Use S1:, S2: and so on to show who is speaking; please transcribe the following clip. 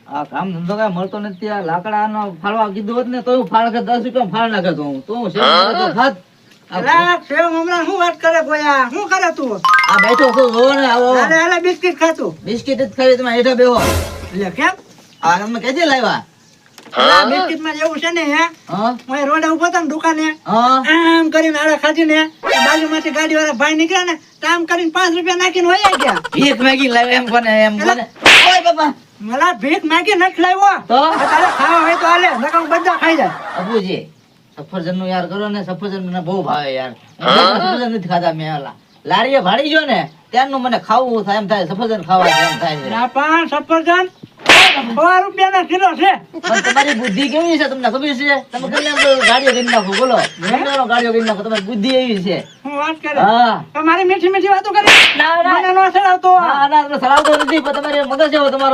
S1: આ કામ ધંધો કઈ મળતો નથી. આ લાકડાનો ફાળવા કીધું હોત ને તો હું ફાળ કે 10 રૂપિયા ફાળ નાખે તો હું સેવ તો ખાત.
S2: અલા સેવ હમણાં શું વાત કરે ગોયા? શું કરે તું?
S1: આ બેઠો છું જોવો ને આવો
S2: અરે અલા બિસ્કિટ ખાતું.
S1: બિસ્કિટ જ ખાવી તમે હેઠા બેહો.
S2: એટલે કેમ?
S1: આ તમે કેજે લાવ્યા?
S2: અલા બિસ્કિટ માં એવું છે ને હે
S1: હા
S2: હું રોડ ઉપર હતા ને દુકાને
S1: હા
S2: આમ કરીને આડા ખાધી ને બાજુમાંથી ગાડી વાળા ભાઈ નીકળ્યા ને તો આમ કરીને 5 રૂપિયા નાખીને વયા ગયા.
S1: ભીખ માંગી લાવ્યા એમ કોને ઓય બાપા
S2: मला ભીખ માંગી નથી લાવ્યો.
S1: તો
S2: તારે ખાવા હોય તો હાલે નકર બધા ખાઈ જાય.
S1: અબુજી સફરજન નું યાર કરો ને. સફરજન મને બહુ ભાવે યાર. સફરજન નથી ખાધા મેં. ઓલા લારીએ ભાડી ગયો ને ત્યારનું મને ખાવું થાય એમ થાય. સફરજન ખાવા એમ થાય છે.
S2: ના પણ સફરજન 100 રૂપિયાના કિલો છે.
S1: પણ તમારી બુદ્ધિ કેવી છે તમને ખબર છે? તમે ગમે એમ ગાડીઓ કરી નાખો. બોલો ગમે એમ ગાડીઓ કરી નાખો. તમારી બુદ્ધિ એવી છે.
S2: હું વાત કરે
S1: હા
S2: તમારી મીઠી મીઠી વાતો કરી
S1: ના ના
S2: મને નો સડાવતો.
S1: ના ના તમે સલાવતો નથી પણ તમારે મગજ એવો તમારો